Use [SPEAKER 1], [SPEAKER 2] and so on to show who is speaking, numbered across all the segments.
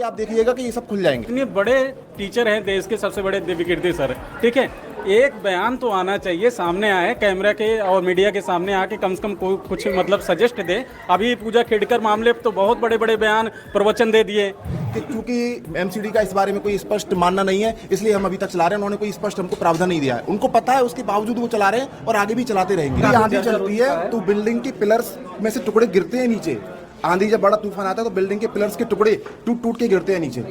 [SPEAKER 1] आप देखिएगा कि ये सब खुल जाएंगे।
[SPEAKER 2] इतने बड़े टीचर हैं देश के, सबसे बड़े दिव्यकीर्ति सर, ठीक है, एक बयान तो आना चाहिए, सामने आए कैमरा के और मीडिया के सामने आके कम से कम कुछ मतलब सजेस्ट दे। अभी पूजा खेड़कर मामले पे तो बहुत बड़े बड़े बयान प्रवचन दे दिए।
[SPEAKER 1] क्योंकि एमसीडी का इस बारे में कोई स्पष्ट मानना नहीं है, इसलिए हम अभी तक चला रहे हैं। उन्होंने कोई स्पष्ट हमको प्रावधान नहीं दिया है, उनको पता है, उसके बावजूद वो चला रहे हैं और आगे भी चलाते रहेंगे। आंधी चलती है तो बिल्डिंग के पिलर्स में से टुकड़े गिरते हैं नीचे। आंधी जब बड़ा तूफान आता है तो बिल्डिंग के पिलर्स के टुकड़े टूट टूट के गिरते हैं नीचे।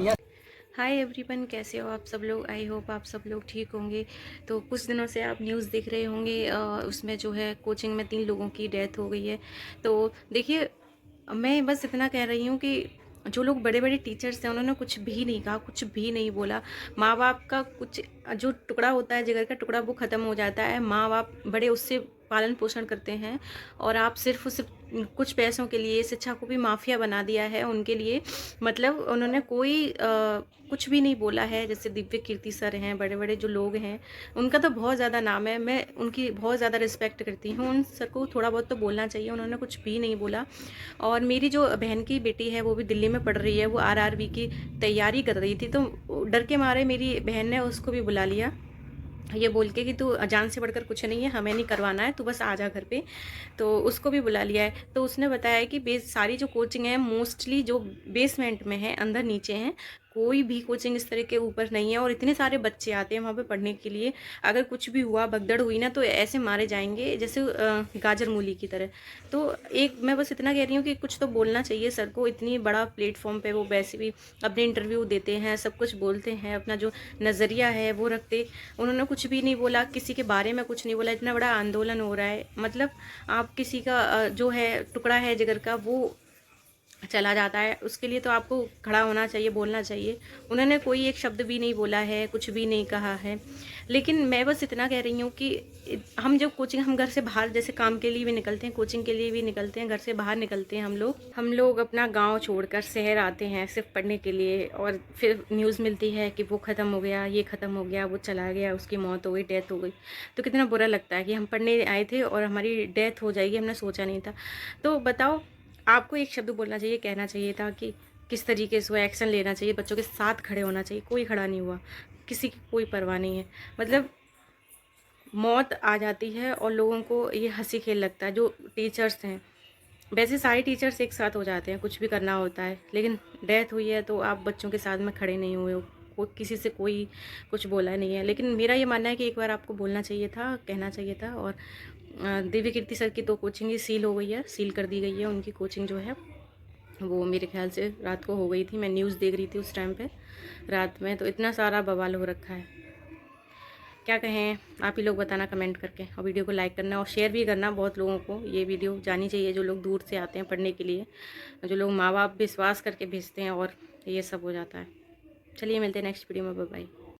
[SPEAKER 3] हाय एवरीवन, कैसे हो आप सब लोग। आई होप आप सब लोग ठीक होंगे। तो कुछ दिनों से आप न्यूज़ देख रहे होंगे, उसमें जो है कोचिंग में 3 लोगों की डेथ हो गई है। तो देखिए, मैं बस इतना कह रही हूँ कि जो लोग बड़े बड़े टीचर्स हैं उन्होंने कुछ भी नहीं कहा, कुछ भी नहीं बोला। माँ बाप का कुछ जो टुकड़ा होता है, जिगर का टुकड़ा, वो ख़त्म हो जाता है। माँ बाप बड़े उससे पालन पोषण करते हैं और आप सिर्फ कुछ पैसों के लिए शिक्षा को भी माफिया बना दिया है उनके लिए। मतलब उन्होंने कोई कुछ भी नहीं बोला है। जैसे दिव्य कीर्ति सर हैं, बड़े बड़े जो लोग हैं, उनका तो बहुत ज़्यादा नाम है, मैं उनकी बहुत ज़्यादा रिस्पेक्ट करती हूँ। उन सर को थोड़ा बहुत तो बोलना चाहिए, उन्होंने कुछ भी नहीं बोला। और मेरी जो बहन की बेटी है वो भी दिल्ली में पढ़ रही है, वो आरआरबी की तैयारी कर रही थी, तो डर के मारे मेरी बहन ने उसको भी बुला लिया, ये बोल के कि तू जान से बढ़कर कुछ नहीं है, हमें नहीं करवाना है, तू बस आ जा घर पे। तो उसको भी बुला लिया है। तो उसने बताया कि सारी जो कोचिंग है मोस्टली जो बेसमेंट में है, अंदर नीचे हैं, कोई भी कोचिंग इस तरह के ऊपर नहीं है। और इतने सारे बच्चे आते हैं वहाँ पे पढ़ने के लिए, अगर कुछ भी हुआ, भगदड़ हुई ना, तो ऐसे मारे जाएंगे जैसे गाजर मूली की तरह। तो एक मैं बस इतना कह रही हूँ कि कुछ तो बोलना चाहिए सर को। इतनी बड़ा प्लेटफॉर्म पे वो वैसे भी अपने इंटरव्यू देते हैं, सब कुछ बोलते हैं, अपना जो नज़रिया है वो रखते। उन्होंने कुछ भी नहीं बोला, किसी के बारे में कुछ नहीं बोला। इतना बड़ा आंदोलन हो रहा है, मतलब आप किसी का जो है टुकड़ा है जिगर का, वो चला जाता है, उसके लिए तो आपको खड़ा होना चाहिए, बोलना चाहिए। उन्होंने कोई एक शब्द भी नहीं बोला है, कुछ भी नहीं कहा है। लेकिन मैं बस इतना कह रही हूँ कि हम जब हम घर से बाहर, जैसे काम के लिए भी निकलते हैं, कोचिंग के लिए भी निकलते हैं, घर से बाहर निकलते हैं हम लोग अपना गांव छोड़कर शहर आते हैं सिर्फ पढ़ने के लिए, और फिर न्यूज़ मिलती है कि वो ख़त्म हो गया, ये ख़त्म हो गया, वो चला गया, उसकी मौत हो गई, डेथ हो गई। तो कितना बुरा लगता है कि हम पढ़ने आए थे और हमारी डेथ हो जाएगी, हमने सोचा नहीं था। तो बताओ, आपको एक शब्द बोलना चाहिए, कहना चाहिए था कि किस तरीके से वो एक्शन लेना चाहिए, बच्चों के साथ खड़े होना चाहिए। कोई खड़ा नहीं हुआ, किसी की कोई परवाह नहीं है। मतलब मौत आ जाती है और लोगों को ये हंसी खेल लगता है। जो टीचर्स हैं, वैसे सारे टीचर्स एक साथ हो जाते हैं, कुछ भी करना होता है, लेकिन डेथ हुई है तो आप बच्चों के साथ में खड़े नहीं हुए हो, किसी से कोई कुछ बोला नहीं है। लेकिन मेरा ये मानना है कि एक बार आपको बोलना चाहिए था, कहना चाहिए था। और दिव्य कीर्ति सर की तो कोचिंग ही सील हो गई है, सील कर दी गई है उनकी कोचिंग जो है। वो मेरे ख्याल से रात को हो गई थी, मैं न्यूज़ देख रही थी उस टाइम पे रात में। तो इतना सारा बवाल हो रखा है, क्या कहें, आप ही लोग बताना कमेंट करके। और वीडियो को लाइक करना और शेयर भी करना, बहुत लोगों को ये वीडियो जानी चाहिए, जो लोग दूर से आते हैं पढ़ने के लिए, जो लोग माँ बाप विश्वास करके भेजते हैं और ये सब हो जाता है। चलिए मिलते हैं नेक्स्ट वीडियो में, बाय बाय।